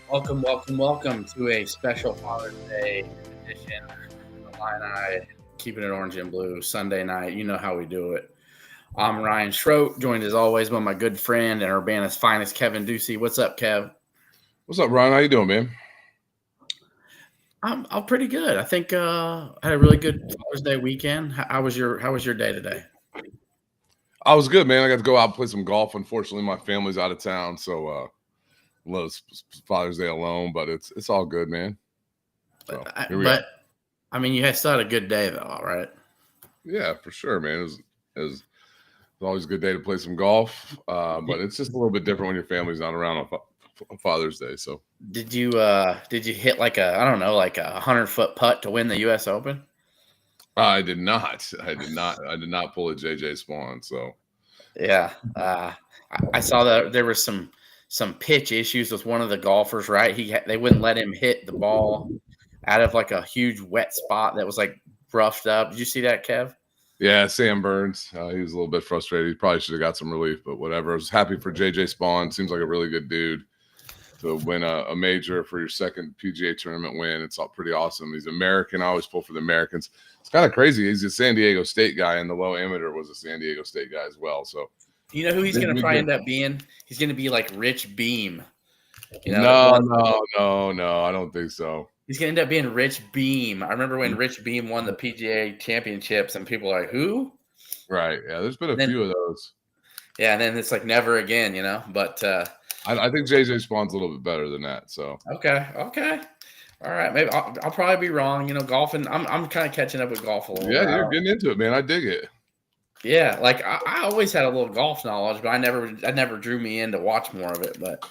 Welcome to a special Father's Day edition of the Illini Keeping It Orange and Blue Sunday night. You know how we do it. I'm Ryan Schroet, joined as always by my good friend and Urbana's finest, Kevin Ducey. What's up, Kev? What's up, Ryan? How you doing, man? I'm pretty good. I think I had a really good Father's Day weekend. How was your day today? I was good, man. I got to go out and play some golf. Unfortunately, my family's out of town, so Father's Day alone. But it's all good, man. So here we are. I mean, you still had a good day though, right? Yeah, for sure, man. It was always a good day to play some golf, but it's just a little bit different when your family's not around on Father's Day. So did you hit like a 100-foot putt to win the U.S. Open? I did not. I did not pull a JJ Spawn. So yeah, I saw that there was some pitch issues with one of the golfers. Right, they wouldn't let him hit the ball out of like a huge wet spot that was like roughed up. Did you see that, Kev? Yeah, Sam Burns. He was a little bit frustrated. He probably should have got some relief, but whatever. I was happy for JJ Spawn. Seems like a really good dude to win a major for your second PGA tournament win. It's all pretty awesome. He's American. I always pull for the Americans. It's kind of crazy. He's a San Diego State guy, and the low amateur was a San Diego State guy as well. So you know who he's going to probably end up being? He's going to be like Rich Beam. No, I don't think so. He's going to end up being Rich Beam. I remember when Rich Beam won the PGA championships, and people are like, "Who?" Right. Yeah. There's been a few of those. Yeah, and then it's like never again, But I think JJ Spawn's a little bit better than that. So okay, all right. Maybe I'll probably be wrong. Golfing. I'm kind of catching up with golf a little. Yeah, you're getting into it, man. I dig it. Yeah, like I always had a little golf knowledge, but I never drew me in to watch more of it. But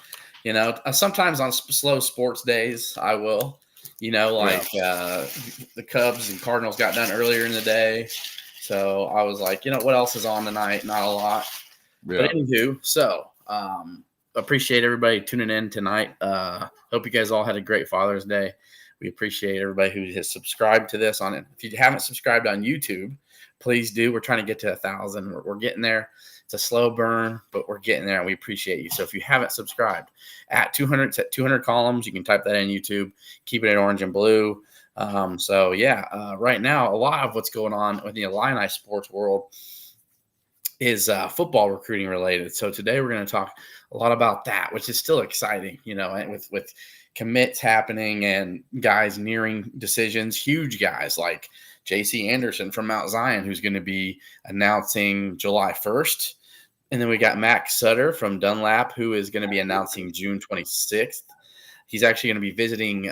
sometimes on slow sports days, I will. The Cubs and Cardinals got done earlier in the day, so I was like, what else is on tonight? Not a lot. Yeah. But anywho, so appreciate everybody tuning in tonight. Hope you guys all had a great Father's Day. We appreciate everybody who has subscribed to this on it. If you haven't subscribed on YouTube, please do. We're trying to get to 1,000. We're getting there. It's a slow burn, but we're getting there, and we appreciate you. So if you haven't subscribed, at 200 columns, you can type that in YouTube. Keeping it orange and blue. Right now, a lot of what's going on with the Illini sports world is football recruiting related. So today we're going to talk a lot about that, which is still exciting, with commits happening and guys nearing decisions, huge guys like J.C. Anderson from Mount Zion, who's going to be announcing July 1st. And then we got Max Sutter from Dunlap, who is going to be announcing June 26th. He's actually going to be visiting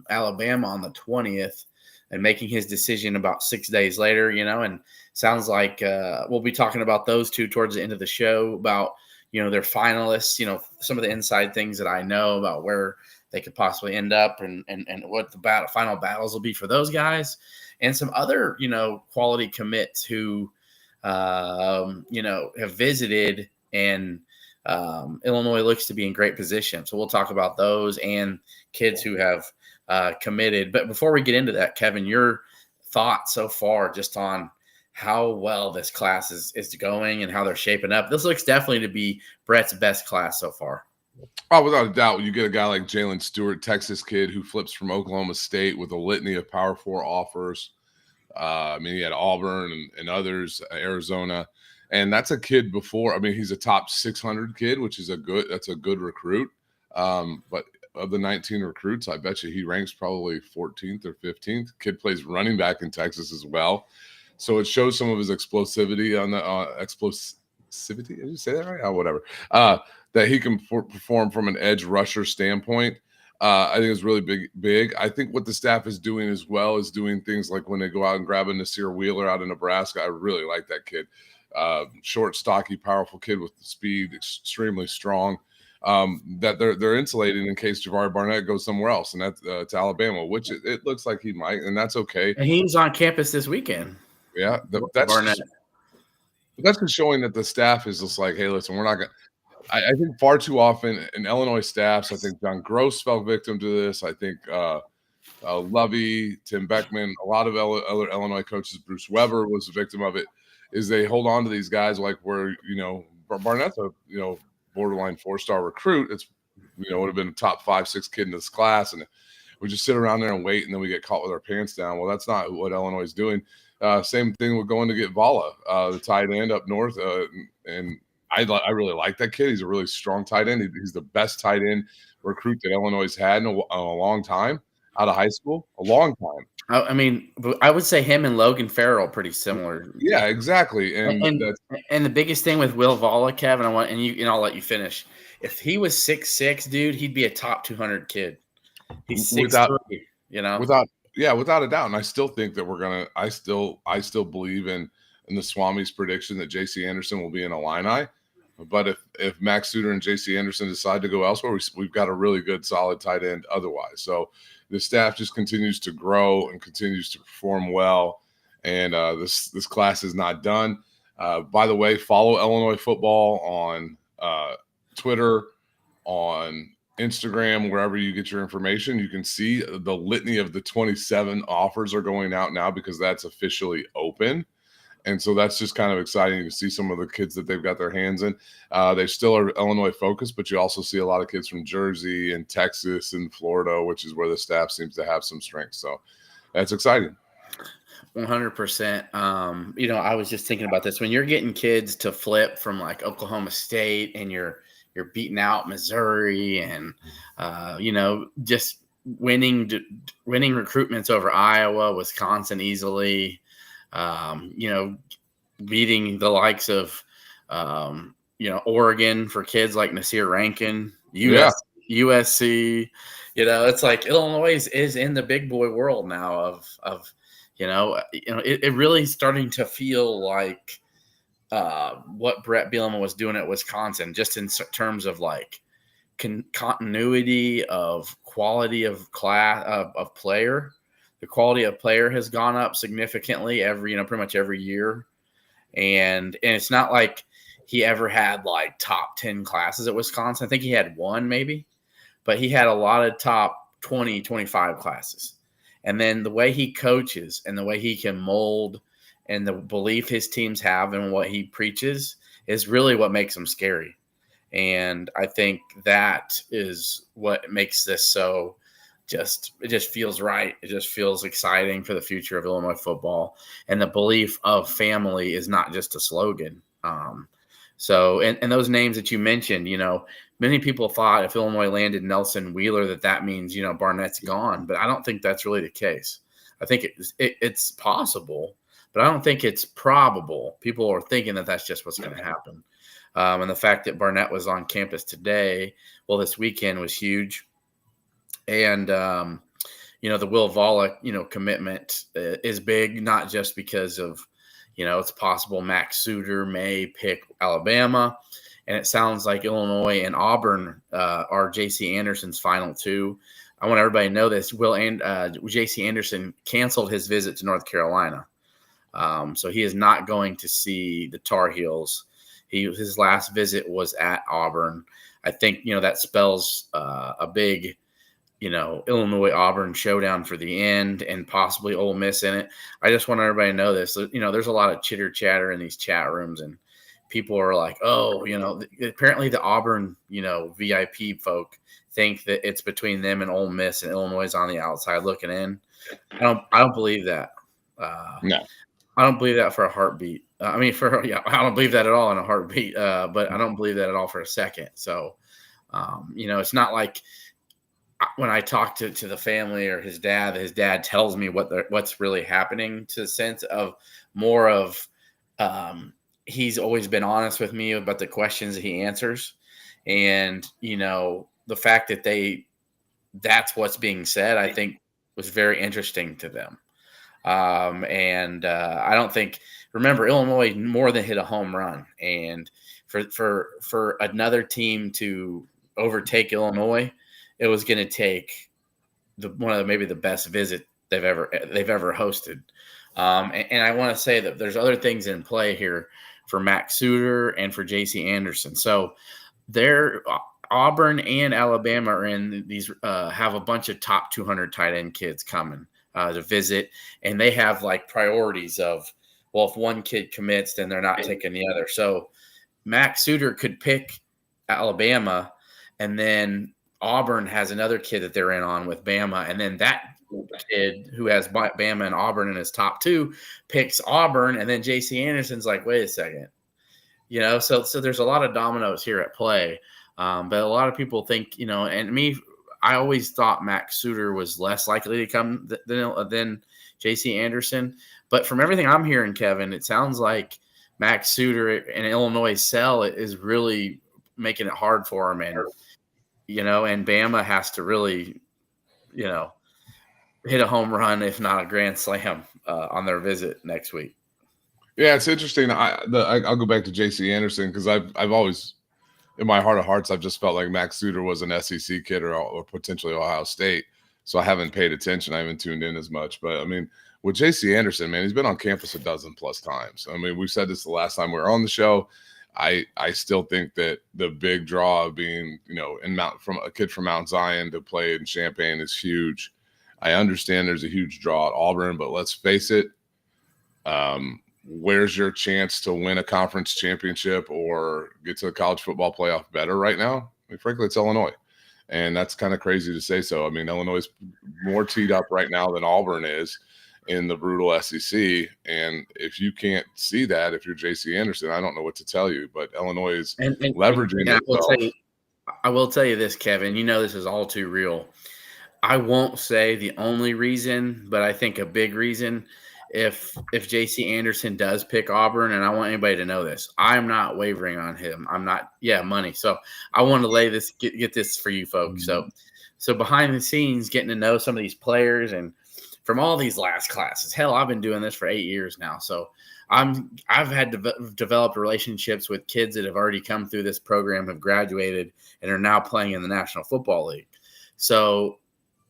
Alabama on the 20th and making his decision about 6 days later, and sounds like we'll be talking about those two towards the end of the show about, their finalists, some of the inside things that I know about where they could possibly end up and what the final battles will be for those guys. And some other, quality commits who, have visited and Illinois looks to be in great position. So we'll talk about those and kids who have committed. But before we get into that, Kevin, your thoughts so far just on how well this class is going and how they're shaping up. This looks definitely to be Brett's best class so far. Oh, without a doubt, when you get a guy like Jalen Stewart, Texas kid who flips from Oklahoma State with a litany of Power 4 offers. He had Auburn and others, Arizona, and that's a kid before. He's a top 600 kid, which is that's a good recruit. But of the 19 recruits, I bet you he ranks probably 14th or 15th. Kid plays running back in Texas as well, so it shows some of his explosivity on the explosivity. Did you say that right? Oh, whatever. That he can perform from an edge rusher standpoint. I think it's really big. I think what the staff is doing as well is doing things like when they go out and grab a Nasir Wheeler out of Nebraska. I really like that kid. Short, stocky, powerful kid with speed, extremely strong. That they're insulating in case Ja'Vari Barnett goes somewhere else, and that's to Alabama, which it looks like he might, and that's okay. And he's on campus this weekend. Yeah, that's just showing that the staff is just like, hey, listen, we're not going to. I think far too often in Illinois staffs, I think John Gross fell victim to this. I think Lovey, Tim Beckman, a lot of other Illinois coaches, Bruce Weber was a victim of it, is they hold on to these guys like Barnett's a, borderline 4-star recruit. It's would have been a top 5-6 kid in this class, and we just sit around there and wait, and then we get caught with our pants down. Well, that's not what Illinois is doing. Same thing with going to get Vala, the tight end up north, and I really like that kid. He's a really strong tight end. He's the best tight end recruit that Illinois has had in a long time out of high school, a long time. I mean, I would say him and Logan Farrell are pretty similar. Yeah, exactly. And the biggest thing with Will Vala, Kevin, I'll let you finish. If he was 6'6", dude, he'd be a top 200 kid. He's 6'3", without a doubt. And I still think that I still believe in the Swami's prediction that JC Anderson will be in Illini. But if Max Suter and JC Anderson decide to go elsewhere, we've got a really good, solid tight end otherwise. So the staff just continues to grow and continues to perform well. And this class is not done. By the way, follow Illinois football on Twitter, on Instagram, wherever you get your information. You can see the litany of the 27 offers are going out now because that's officially open. And so that's just kind of exciting to see some of the kids that they've got their hands in. They still are Illinois focused, but you also see a lot of kids from Jersey and Texas and Florida, which is where the staff seems to have some strength. So that's exciting. 100%. I was just thinking about this. When you're getting kids to flip from like Oklahoma State and you're beating out Missouri and, just winning recruitments over Iowa, Wisconsin easily, beating the likes of, Oregon for kids like Nasir Rankin, USC, it's like Illinois is in the big boy world now of it really starting to feel like what Brett Bielema was doing at Wisconsin, just in terms of like continuity of quality of class of player. The quality of player has gone up significantly pretty much every year. And it's not like he ever had like top 10 classes at Wisconsin. I think he had one maybe, but he had a lot of top 20, 25 classes. And then the way he coaches and the way he can mold and the belief his teams have and what he preaches is really what makes him scary. And I think that is what makes this so it just feels right. It just feels exciting for the future of Illinois football. And the belief of family is not just a slogan. So those names that you mentioned, many people thought if Illinois landed Nelson Wheeler, that means, Barnett's gone. But I don't think that's really the case. I think it's possible, but I don't think it's probable. People are thinking that that's just what's going to happen. And the fact that Barnett was on campus this weekend was huge. And, the Will Vala, commitment is big, not just because of, it's possible Max Suter may pick Alabama. And it sounds like Illinois and Auburn are J.C. Anderson's final two. I want everybody to know this. J.C. Anderson canceled his visit to North Carolina. So he is not going to see the Tar Heels. His last visit was at Auburn. I think, that spells a big Illinois Auburn showdown for the end and possibly Ole Miss in it. I just want everybody to know this. There's a lot of chitter chatter in these chat rooms and people are like, oh, apparently the Auburn, VIP folk think that it's between them and Ole Miss and Illinois is on the outside looking in. I don't believe that. No, I don't believe that for a heartbeat. I don't believe that at all in a heartbeat. But I don't believe that at all for a second. So, it's not like when I talk to the family or his dad tells me what's really happening, to the sense of more of he's always been honest with me about the questions that he answers. And, the fact that that's what's being said, I think was very interesting to them. I don't think, remember, Illinois more than hit a home run, and for another team to overtake Illinois, it was going to take maybe the best visit they've ever hosted. And I want to say that there's other things in play here for Max Suter and for J.C. Anderson. So Auburn and Alabama are in these, have a bunch of top 200 tight end kids coming to visit. And they have like priorities of, well, if one kid commits, then they're not taking the other. So Max Suter could pick Alabama and then Auburn has another kid that they're in on with Bama, and then that kid who has Bama and Auburn in his top two picks Auburn, and then J.C. Anderson's like, wait a second, so there's a lot of dominoes here at play, but a lot of people think, and me, I always thought Max Suter was less likely to come than J.C. Anderson, but from everything I'm hearing, Kevin, it sounds like Max Suter and Illinois sell is really making it hard for him, and and Bama has to really, hit a home run, if not a grand slam, on their visit next week. Yeah, it's interesting. I'll go back to J.C. Anderson because I've always, in my heart of hearts, I've just felt like Max Suter was an SEC kid or potentially Ohio State. So I haven't paid attention. I haven't tuned in as much. But I mean, with J.C. Anderson, man, he's been on campus a dozen plus times. I mean, we said this the last time we were on the show. I still think that the big draw of being, from a kid from Mount Zion to play in Champaign is huge. I understand there's a huge draw at Auburn, but let's face it. Where's your chance to win a conference championship or get to the college football playoff better right now? I mean, frankly, it's Illinois. And that's kind of crazy to say so. I mean, Illinois is more teed up right now than Auburn is in the brutal SEC. And if you can't see that, if you're J.C. Anderson, I don't know what to tell you. But Illinois is leveraging it. I will tell you this, Kevin. This is all too real. I won't say the only reason, but I think a big reason if J.C. Anderson does pick Auburn, and I want anybody to know this, I'm not wavering on him. I'm not, money. So I want to lay this, get this for you folks. So behind the scenes, getting to know some of these players and from all these last classes. Hell, I've been doing this for 8 years now. So I've had developed relationships with kids that have already come through this program, have graduated, and are now playing in the National Football League. So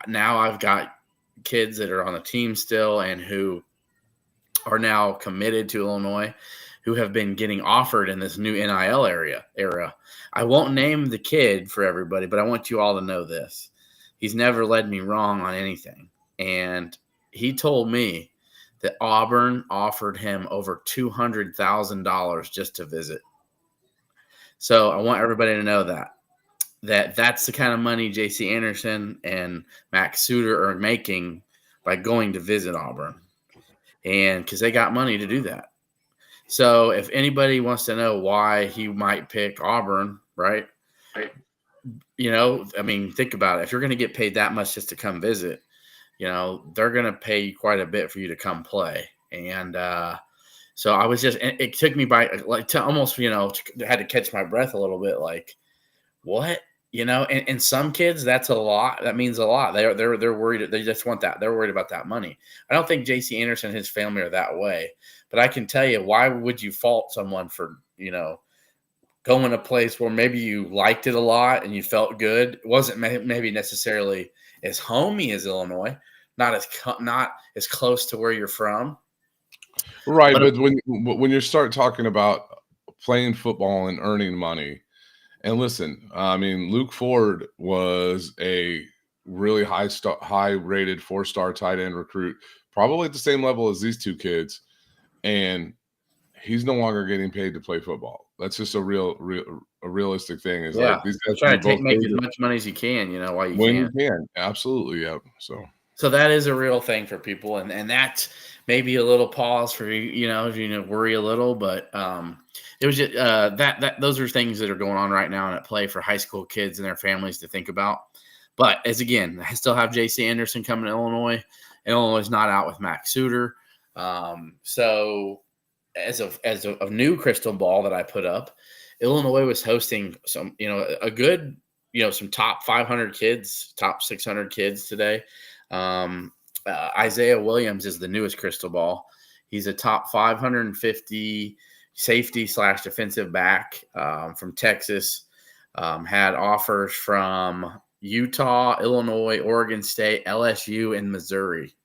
now I've got kids that are on the team still and who are now committed to Illinois, who have been getting offered in this new NIL era. I won't name the kid for everybody, but I want you all to know this. He's never led me wrong on anything. And he told me that Auburn offered him over $200,000 just to visit. So I want everybody to know that's the kind of money J.C. Anderson and Max Suter are making by going to visit Auburn. And because they got money to do that. So if anybody wants to know why he might pick Auburn, right? I mean, think about it. If you're going to get paid that much just to come visit, they're going to pay you quite a bit for you to come play. And so I was it took me by to almost, had to catch my breath a little bit. Like, what? And some kids, that's a lot. That means a lot. They're worried. They just want that. They're worried about that money. I don't think J.C. Anderson and his family are that way. But I can tell you, why would you fault someone for, going a place where maybe you liked it a lot and you felt good? It wasn't maybe necessarily as homey as Illinois, not as close to where you're from. Right, but when you start talking about playing football and earning money. And listen, I mean, Luke Ford was a really high-rated 4-star tight end recruit, probably at the same level as these two kids, and he's no longer getting paid to play football. That's just a realistic thing. Is like these guys try to make as much money as you can, while you when you can. Absolutely, yeah. So that is a real thing for people, and that's maybe a little pause for worry a little, but it was just those are things that are going on right now and at play for high school kids and their families to think about. But I still have J.C. Anderson coming to Illinois. Illinois is not out with Max Suter. So as a new crystal ball that I put up, Illinois was hosting some, a good, some top 500 kids, top 600 kids today. Isaiah Williams is the newest crystal ball. He's a top 550 safety / defensive back from Texas. Had offers from Utah, Illinois, Oregon State, LSU, and Missouri.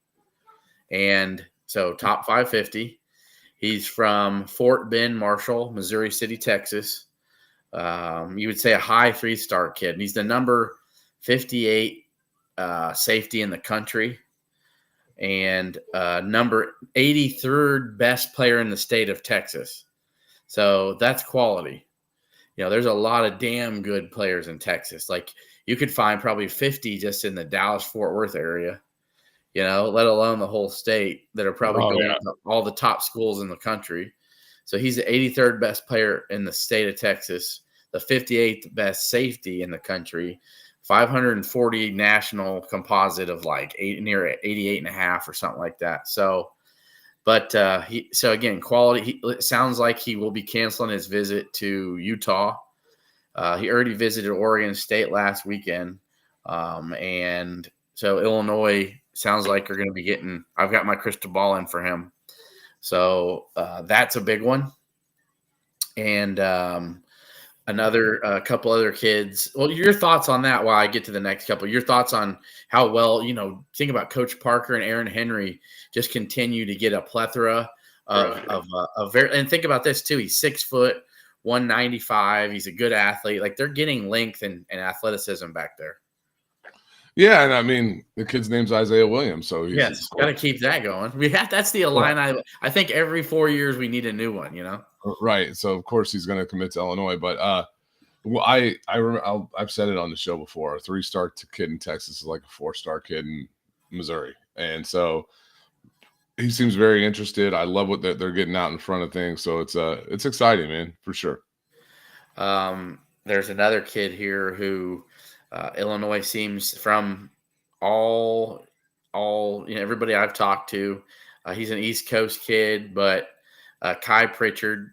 And so top 550. He's from Fort Bend, Marshall, Missouri City, Texas. You would say a high 3-star kid. And he's the number 58 safety in the country and number 83rd best player in the state of Texas. So that's quality. There's a lot of damn good players in Texas. Like, you could find probably 50 just in the Dallas-Fort Worth area, let alone the whole state that are probably going to all the top schools in the country. So he's the 83rd best player in the state of Texas, the 58th best safety in the country, 540 national composite of like near 88 and a half or something like that. So, but again, quality. It sounds like he will be canceling his visit to Utah. He already visited Oregon State last weekend, and so Illinois sounds like they're going to be getting. I've got my crystal ball in for him, so that's a big one. And another couple other kids. Well, your thoughts on that while I get to the next couple. Your thoughts on how well, think about Coach Parker and Aaron Henry just continue to get a plethora of very, and think about this too. He's 6 foot, 195. He's a good athlete. Like they're getting length and athleticism back there. Yeah, and I mean the kid's name's Isaiah Williams, so he's got to keep that going. That's the Illini. I think every 4 years we need a new one. Right. So of course he's going to commit to Illinois, but I remember I've said it on the show before. A 3-star kid in Texas is like a 4-star kid in Missouri, and so he seems very interested. I love what they're getting out in front of things, so it's exciting, man, for sure. There's another kid here who Illinois seems from all everybody I've talked to. He's an East Coast kid, but Kai Pritchard,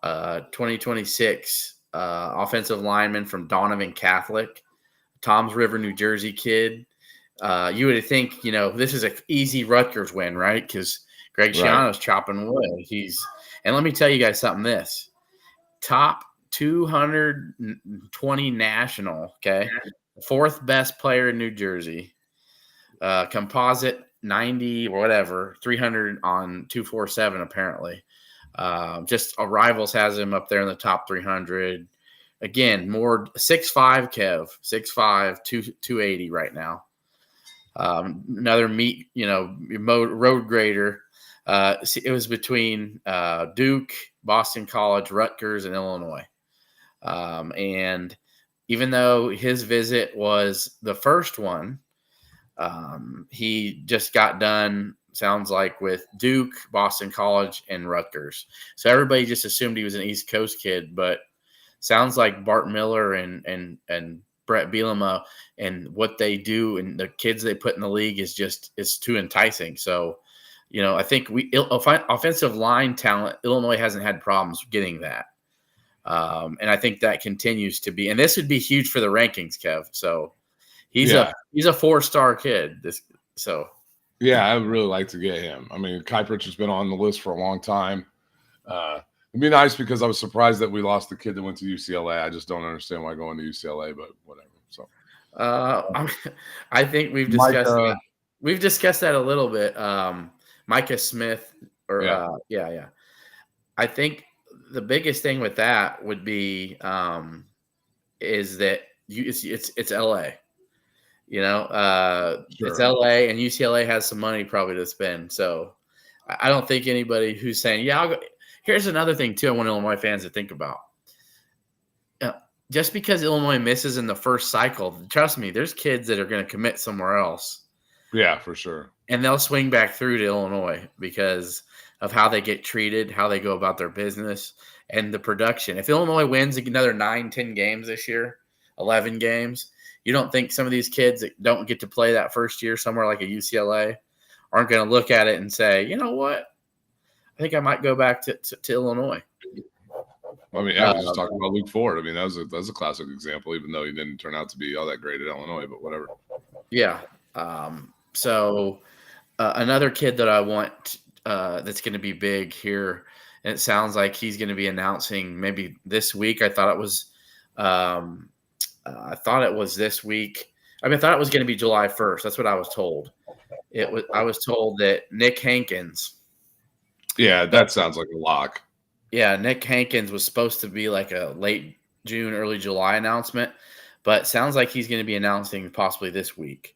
2026 offensive lineman from Donovan Catholic, Toms River, New Jersey kid. You would think, this is an easy Rutgers win, right? Because Greg Schiano's chopping wood. And let me tell you guys something. This top 220 national, okay, 4th best player in New Jersey, composite 90 or whatever, 300 on 247 apparently. Just Rivals has him up there in the top 300. Again, more 6'5", Kev, 6'5", 280 right now. Another road grader. It was between Duke, Boston College, Rutgers, and Illinois. And even though his visit was the first one, he just got done, sounds like, with Duke, Boston College, and Rutgers. So everybody just assumed he was an East Coast kid, but sounds like Bart Miller and Brett Bielema and what they do and the kids they put in the league is too enticing. So, I think offensive line talent, Illinois hasn't had problems getting that. And I think that continues to be, and this would be huge for the rankings, Kev. So he's a 4-star kid. Yeah, I would really like to get him. I mean, Kai Pritchard's been on the list for a long time. It'd be nice because I was surprised that we lost the kid that went to UCLA. I just don't understand why going to UCLA, but whatever. So, I think we've discussed that. We've discussed that a little bit. Micah Smith, I think the biggest thing with that would be is that it's LA. Sure. It's LA, and UCLA has some money probably to spend. So I don't think anybody who's saying, I'll go. Here's another thing too I want Illinois fans to think about. Just because Illinois misses in the first cycle, trust me, there's kids that are going to commit somewhere else. Yeah, for sure. And they'll swing back through to Illinois because of how they get treated, how they go about their business, and the production. If Illinois wins another 9-10 games this year, 11 games, you don't think some of these kids that don't get to play that first year somewhere like a UCLA aren't going to look at it and say, you know what? I think I might go back to Illinois. I mean, I was just talking about Luke Ford. I mean, that was a classic example, even though he didn't turn out to be all that great at Illinois, but whatever. Yeah. So another kid that I want that's going to be big here, and it sounds like he's going to be announcing maybe this week. I thought it was this week. I thought it was going to be July 1st. That's what I was told. I was told that Nick Hankins. Yeah, that sounds like a lock. Yeah, Nick Hankins was supposed to be like a late June, early July announcement, but sounds like he's going to be announcing possibly this week.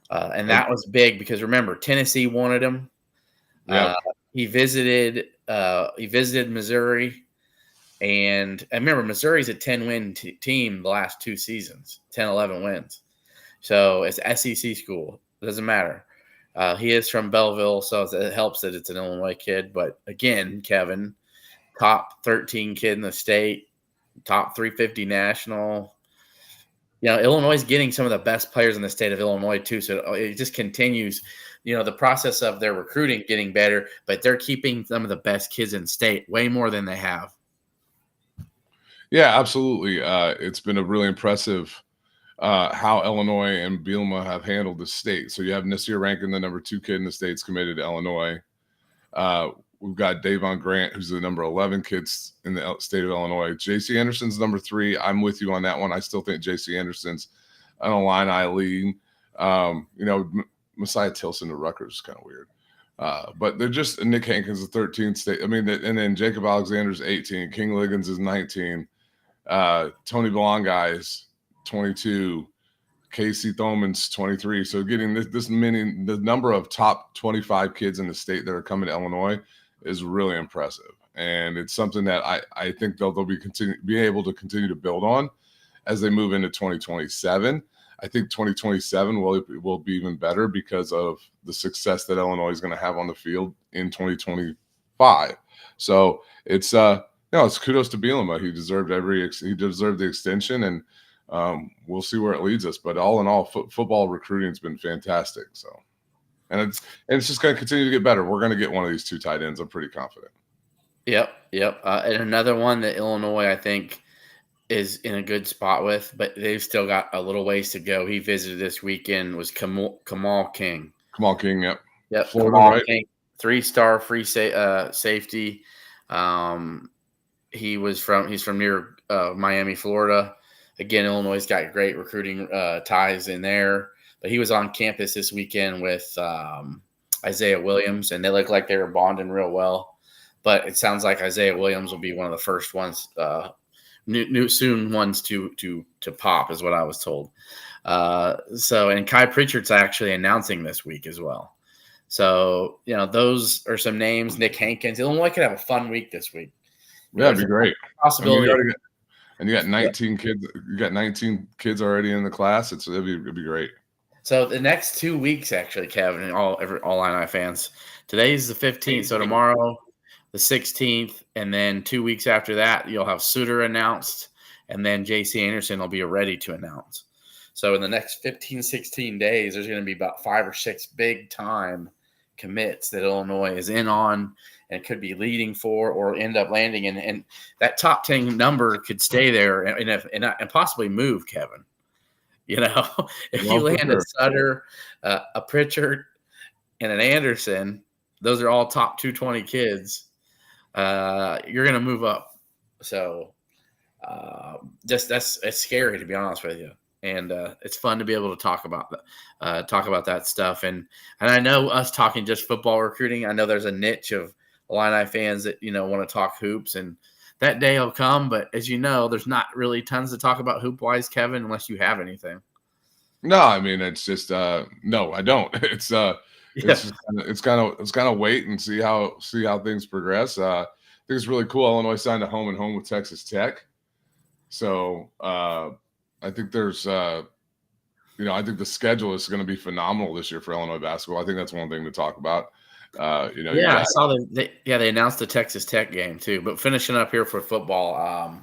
And that was big because remember, Tennessee wanted him. He visited Missouri. And remember, Missouri's a 10-win team the last 2 seasons, 10, 11 wins. So it's SEC school. It doesn't matter. He is from Belleville, so it helps that it's an Illinois kid. But again, Kevin, top 13 kid in the state, top 350 national. Illinois is getting some of the best players in the state of Illinois too. So it just continues, the process of their recruiting getting better, but they're keeping some of the best kids in state way more than they have. Yeah, absolutely. It's been a really impressive how Illinois and Bielema have handled the state. So you have Nasir Rankin, the number 2 kid in the state's committed to Illinois. We've got Davon Grant, who's the number 11 kids in the state of Illinois. J.C. Anderson's number 3. I'm with you on that one. I still think J.C. Anderson's an Illini lead. Messiah Tilson to Rutgers is kind of weird. But they're just Nick Hankins, the 13th state. And then Jacob Alexander's 18. King Liggins is 19. Tony Belongai is 22. Casey Thoman's 23. So getting the number of top 25 kids in the state that are coming to Illinois is really impressive. And it's something that I think they'll be able to continue to build on as they move into 2027. I think 2027 will be even better because of the success that Illinois is going to have on the field in 2025. So it's kudos to Bielema. He deserved the extension, and we'll see where it leads us. But all in all, football recruiting has been fantastic. So, and it's just going to continue to get better. We're going to get one of these 2 tight ends. I'm pretty confident. Yep. And another one that Illinois, I think, is in a good spot with, but they've still got a little ways to go. He visited this weekend was Kamal King. Kamal King, yep. Yep. Florida, Kamal right? King, 3-star free safety. He's from near Miami, Florida. Again, Illinois got great recruiting ties in there, but he was on campus this weekend with Isaiah Williams, and they look like they were bonding real well. But it sounds like Isaiah Williams will be one of the first ones, soon ones to pop, is what I was told. And Kai Pritchard's actually announcing this week as well. So those are some names. Nick Hankins, Illinois could have a fun week this week. Yeah, it'd be great. Possibility. And you got 19 kids. You got 19 kids already in the class. It'd be great. So the next 2 weeks, actually, Kevin, and all Illini fans. Today's the 15th, so tomorrow the 16th, and then 2 weeks after that, you'll have Suter announced, and then J.C. Anderson will be ready to announce. So in the next 15, 16 days, there's going to be about 5 or 6 big-time commits that Illinois is in on and could be leading for or end up landing in. And that top 10 number could stay there and possibly move, Kevin. If you land a Sutter, a Pritchard, and an Anderson, those are all top 220 kids. You're going to move up. So it's scary, to be honest with you. And it's fun to be able to talk about that stuff. And I know us talking just football recruiting, I know there's a niche of Illini fans that, want to talk hoops, and that day will come. But as you know, there's not really tons to talk about hoop-wise, Kevin, unless you have anything. No, I mean, it's just no, I don't. It's kind of wait and see how things progress. I think it's really cool. Illinois signed a home and home with Texas Tech, so I think there's I think the schedule is going to be phenomenal this year for Illinois basketball. I think that's one thing to talk about. I saw they announced the Texas Tech game too. But finishing up here for football,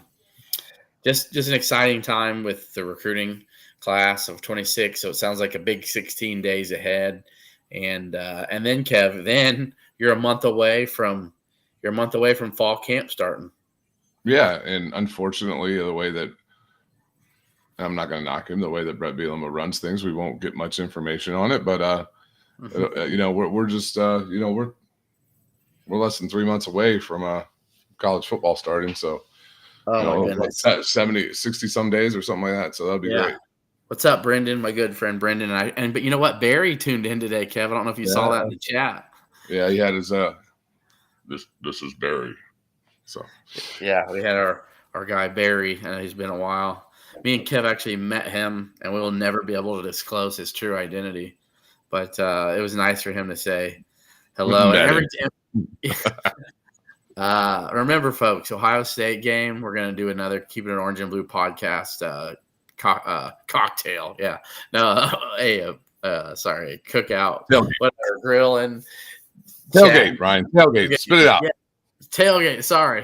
just an exciting time with the recruiting class of 26. So it sounds like a big 16 days ahead. And then Kev, then you're a month away from fall camp starting. Yeah, and unfortunately, the way that I'm not going to knock him, the way that Brett Bielema runs things, we won't get much information on it. But we're just we're less than 3 months away from college football starting. So my goodness, 70, 60 some days or something like that. So that'll be great. What's up, Brendan? My good friend Brendan but you know what? Barry tuned in today, Kev. I don't know if you saw that in the chat. Yeah, he had his this is Barry. So yeah, we had our guy Barry, and he's been a while. Me and Kev actually met him, and we will never be able to disclose his true identity. But it was nice for him to say hello. And Remember, folks, Ohio State game. We're going to do another Keeping It Orange and Blue podcast cocktail. Yeah. No, sorry, cookout. Tailgate. Whatever, grill and Tailgate, Ryan. Tailgate. Spit it out. Yeah. Tailgate. Sorry.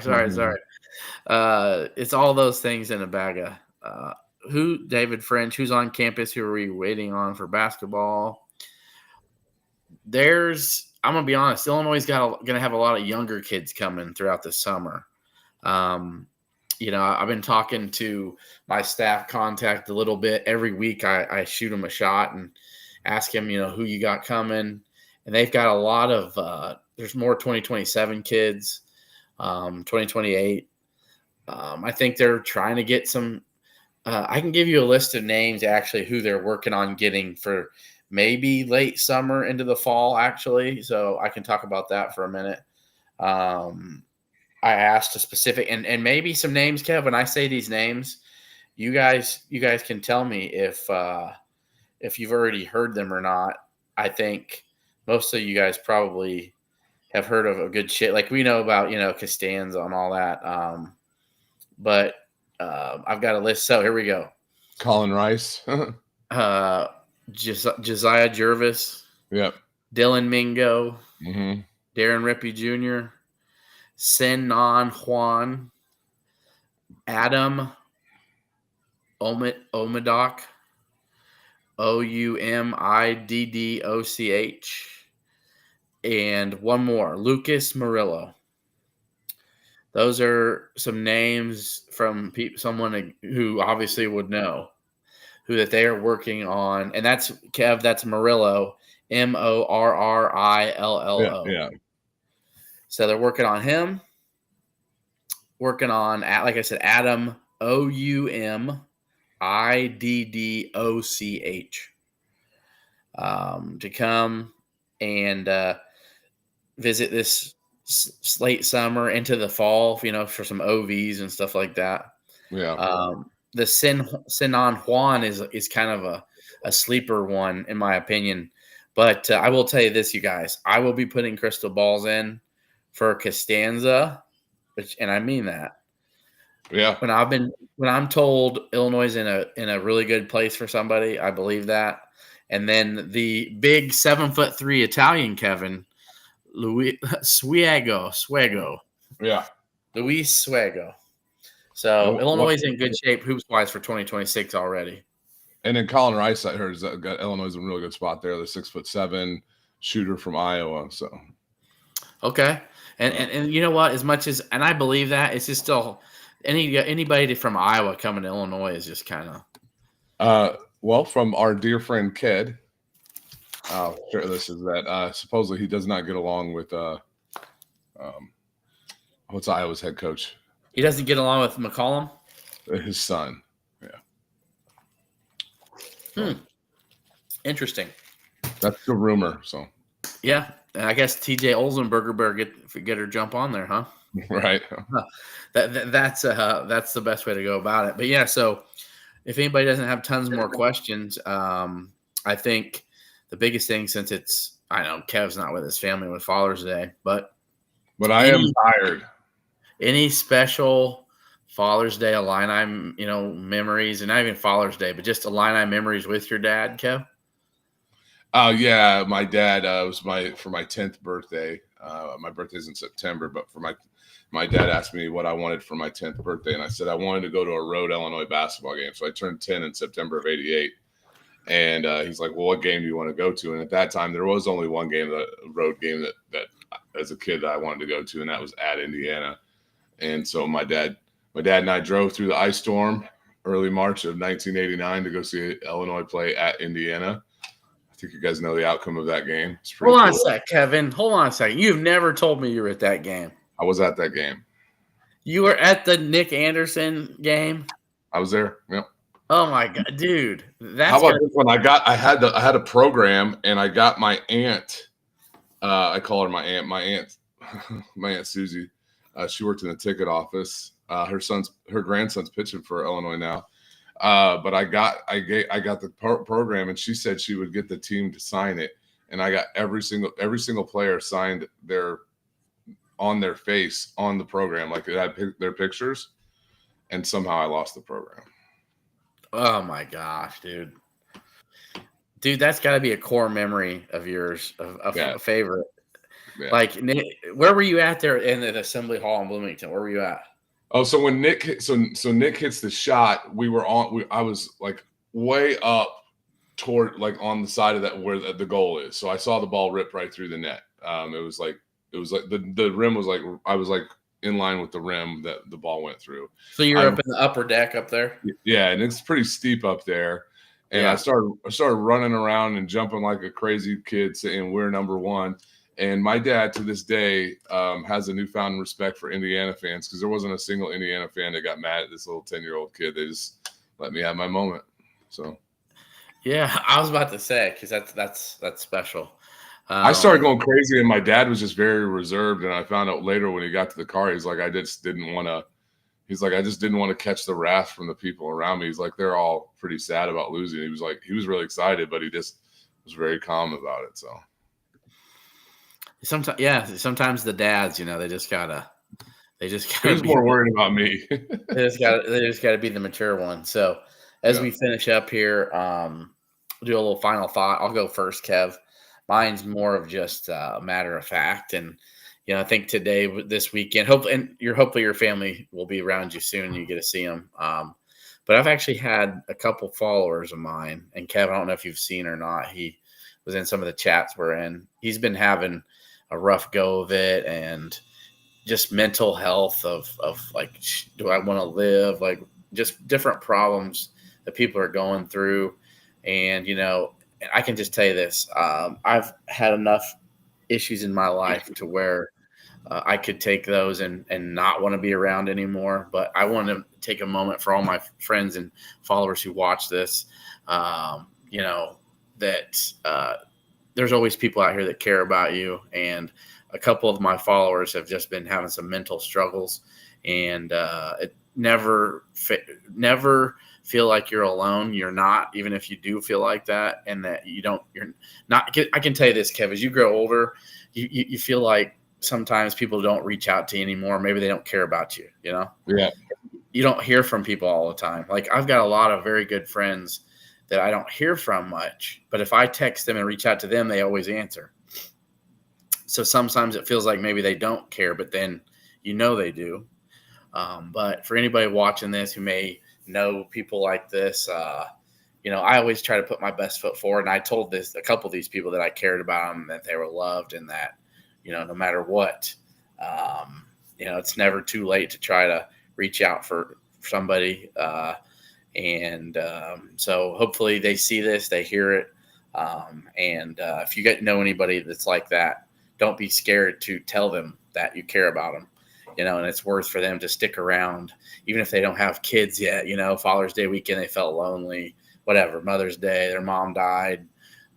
It's all those things in a bag of David French, who's on campus, who are we waiting on for basketball? I'm going to be honest, Illinois is going to have a lot of younger kids coming throughout the summer. I've been talking to my staff contact a little bit. Every week I shoot them a shot and ask him, who you got coming. And they've got a lot of there's more 2027 kids, 2028. I think they're trying to get some I can give you a list of names, actually, who they're working on getting for maybe late summer into the fall, actually. So I can talk about that for a minute. I asked a specific and maybe some names, Kev. When I say these names, you guys can tell me if you've already heard them or not. I think most of you guys probably have heard of a good shit. Like we know about, Costanza and all that. But I've got a list. So here we go. Colin Rice. Josiah Jervis. Yep. Dylan Mingo. Mm-hmm. Darren Rippey Jr. Senan Juan. Adam Omidoc. Oumiddoch. And one more, Lucas Murillo. Those are some names from someone who obviously would know who that they are working on. And that's Kev, that's Murillo, Morrillo. Yeah. So they're working on him, working on, like I said, Adam Oumiddoch to come and visit this late summer into the fall, for some OVs and stuff like that. Yeah. The Senan Juan is kind of a sleeper one, in my opinion. But I will tell you this, you guys. I will be putting crystal balls in for Costanza, and I mean that. Yeah. When I'm told Illinois is in a really good place for somebody, I believe that. And then the big 7'3" Italian Kevin, Luis Suego. Yeah. Luis Suego. So Illinois is in good shape hoops-wise for 2026 already. And then Colin Rice, I heard, got Illinois in a really good spot there. The 6'7" shooter from Iowa. So okay. And you know what? As much as I believe that, it's just still anybody from Iowa coming to Illinois is just kind of from our dear friend Ked. I'll share this is that supposedly he does not get along with what's Iowa's head coach? He doesn't get along with McCollum? His son. Yeah. Interesting. That's the rumor. So yeah. I guess TJ Olsenberger better get her jump on there, huh? Right. That's the best way to go about it. But yeah, so if anybody doesn't have tons more questions, I think the biggest thing, since I know Kev's not with his family with Father's Day, but I am tired. Any special Father's Day Illini, memories, and not even Father's Day, but just Illini memories with your dad, Kev? Yeah, my dad was for my 10th birthday. My birthday's in September, but for my dad asked me what I wanted for my 10th birthday, and I said I wanted to go to a road Illinois basketball game. So I turned 10 in September of '88. And he's like, well, what game do you want to go to? And at that time, there was only one game, the road game that as a kid that I wanted to go to, and that was at Indiana. And so my dad and I drove through the ice storm early March of 1989 to go see Illinois play at Indiana. I think you guys know the outcome of that game. Hold on a sec, Kevin. Hold on a second. You've never told me you were at that game. I was at that game. You were at the Nick Anderson game? I was there. Yep. Oh my God, dude! How about this one? I had a program, and I got my aunt. I call her my aunt. My aunt Susie. She worked in the ticket office. Her grandson's pitching for Illinois now. But I got the program, and she said she would get the team to sign it, and I got every single player signed their on their face on the program, like it had their pictures, and somehow I lost the program. Oh my gosh, dude. Dude, that's got to be a core memory of yours, a favorite. Yeah. Like, where were you at there in the assembly hall in Bloomington? Where were you at? Oh, so when Nick Nick hits the shot, I was like way up toward, like, on the side of that where the goal is. So I saw the ball rip right through the net. It was like the rim was like, I was like in line with the rim that the ball went through. So you're up in the upper deck up there? Yeah, and it's pretty steep up there. And I started running around and jumping like a crazy kid, saying we're number one. And my dad, to this day, has a newfound respect for Indiana fans, because there wasn't a single Indiana fan that got mad at this little 10-year-old kid. They just let me have my moment. So, yeah, I was about to say, because that's special. I started going crazy, and my dad was just very reserved. And I found out later when he got to the car, he's like, I just didn't want to catch the wrath from the people around me. He's like, they're all pretty sad about losing. He was like, he was really excited, but he just was very calm about it. So. Sometimes the dads, they just gotta. He's more worried about me. They just gotta be the mature one. So as we finish up here, do a little final thought. I'll go first, Kev. Mine's more of just a matter of fact, and I think today, this weekend, hopefully your family will be around you soon. And you get to see them. But I've actually had a couple followers of mine, and Kev, I don't know if you've seen or not. He was in some of the chats we're in. He's been having a rough go of it, and just mental health of like, do I want to live? Like, just different problems that people are going through. And, I can just tell you this, I've had enough issues in my life to where I could take those and not want to be around anymore. But I want to take a moment for all my friends and followers who watch this, that there's always people out here that care about you. And a couple of my followers have just been having some mental struggles, and it never feel like you're alone. You're not, even if you do feel like that, and that you're not. I can tell you this, Kev, as you grow older, you feel like sometimes people don't reach out to you anymore. Maybe they don't care about you, Yeah. You don't hear from people all the time. Like, I've got a lot of very good friends that I don't hear from much, but if I text them and reach out to them, they always answer. So sometimes it feels like maybe they don't care, but then they do. But for anybody watching this who may know people like this, I always try to put my best foot forward. And I told a couple of these people that I cared about them, that they were loved, and that, no matter what, it's never too late to try to reach out for somebody. So hopefully they see this, they hear it. If you know anybody that's like that, don't be scared to tell them that you care about them, and it's worth for them to stick around, even if they don't have kids yet. Father's Day weekend, they felt lonely, whatever, Mother's Day, their mom died.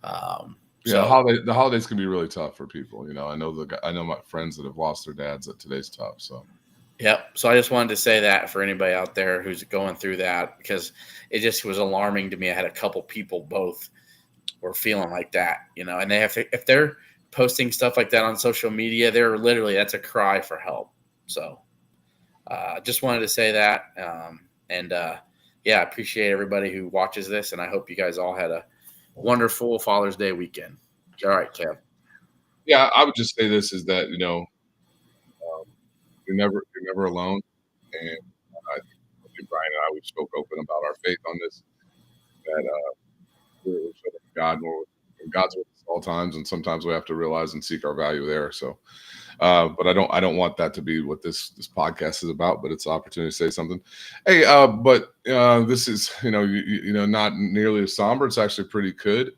The holidays can be really tough for people. I know my friends that have lost their dads, that today's tough. So. Yep. So I just wanted to say that for anybody out there who's going through that, because it just was alarming to me. I had a couple people both were feeling like that, and they if they're posting stuff like that on social media, that's a cry for help. So just wanted to say that. I appreciate everybody who watches this, and I hope you guys all had a wonderful Father's Day weekend. All right, Kev. Yeah, I would just say this is that, you're never alone. And I think Brian and I, we spoke open about our faith on this, that we're serving God more. God's with us all times, and sometimes we have to realize and seek our value there. So, but I don't want that to be what this podcast is about. But it's an opportunity to say something. Hey, this is not nearly as somber. It's actually pretty good.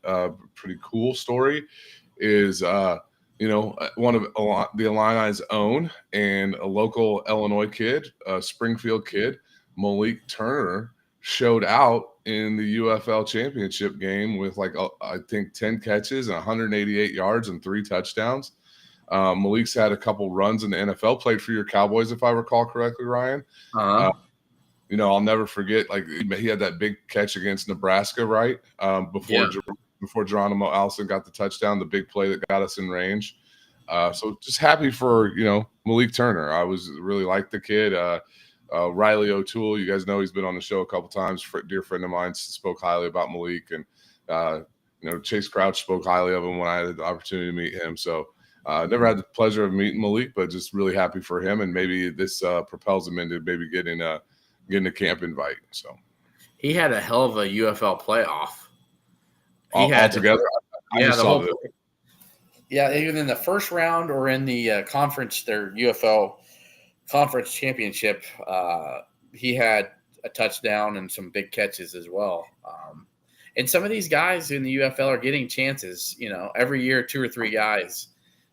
Pretty cool story is one of the Illini's own, and a local Illinois kid, a Springfield kid, Malik Turner, showed out in the UFL championship game with I think 10 catches and 188 yards and 3 touchdowns. Malik's had a couple runs in the NFL, played for your Cowboys, if I recall correctly, Ryan. I'll never forget, he had that big catch against Nebraska, right? Before Geronimo Allison got the touchdown, the big play that got us in range. So just happy for, Malik Turner. I was really liked the kid. Riley O'Toole, you guys know he's been on the show a couple times. Dear friend of mine spoke highly about Malik, and Chase Crouch spoke highly of him when I had the opportunity to meet him. So never had the pleasure of meeting Malik, but just really happy for him, and maybe this propels him into maybe getting a camp invite. So he had a hell of a UFL playoff. All together. I just saw that. Yeah, even in the first round or in the conference, their UFL conference championship, he had a touchdown and some big catches as well. And some of these guys in the UFL are getting chances. Every year, 2 or 3 guys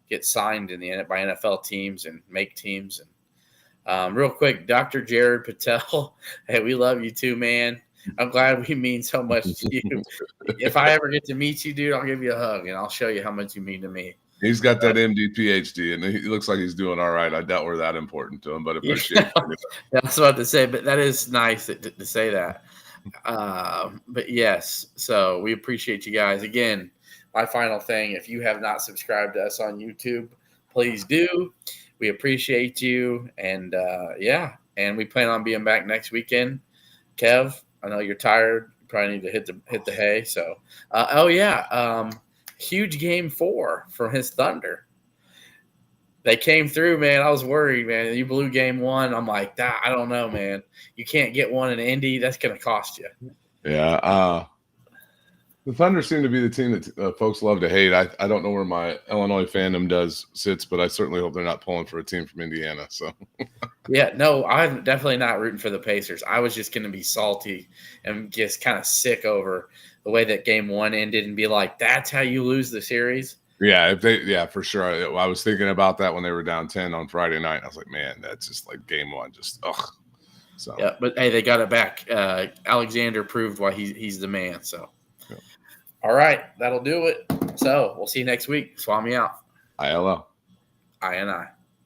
get signed by NFL teams and make teams. And real quick, Dr. Jared Patel, hey, we love you too, man. I'm glad we mean so much to you. If I ever get to meet you, dude, I'll give you a hug and I'll show you how much you mean to me. He's got that MD PhD, and he looks like he's doing all right. I doubt we're that important to him, but appreciate it. That's what I have to say, but that is nice to say that. But yes, so we appreciate you guys. Again, my final thing, if you have not subscribed to us on YouTube, please do. We appreciate you. And and we plan on being back next weekend. Kev, I know you're tired. You probably need to hit the hay. So, huge game 4 from his Thunder. They came through, man. I was worried, man. You blew game 1. I'm like, I don't know, man. You can't get one in Indy. That's going to cost you. Yeah. The Thunder seem to be the team that folks love to hate. I don't know where my Illinois fandom sits, but I certainly hope they're not pulling for a team from Indiana. So, yeah, no, I'm definitely not rooting for the Pacers. I was just going to be salty and just kind of sick over the way that game 1 ended and be like, that's how you lose the series. Yeah, for sure. I was thinking about that when they were down 10 on Friday night. I was like, man, that's just like game 1, just ugh. So yeah, but hey, they got it back. Alexander proved why he's the man. So. All right, that'll do it. So we'll see you next week. Swami out. ILO. INI.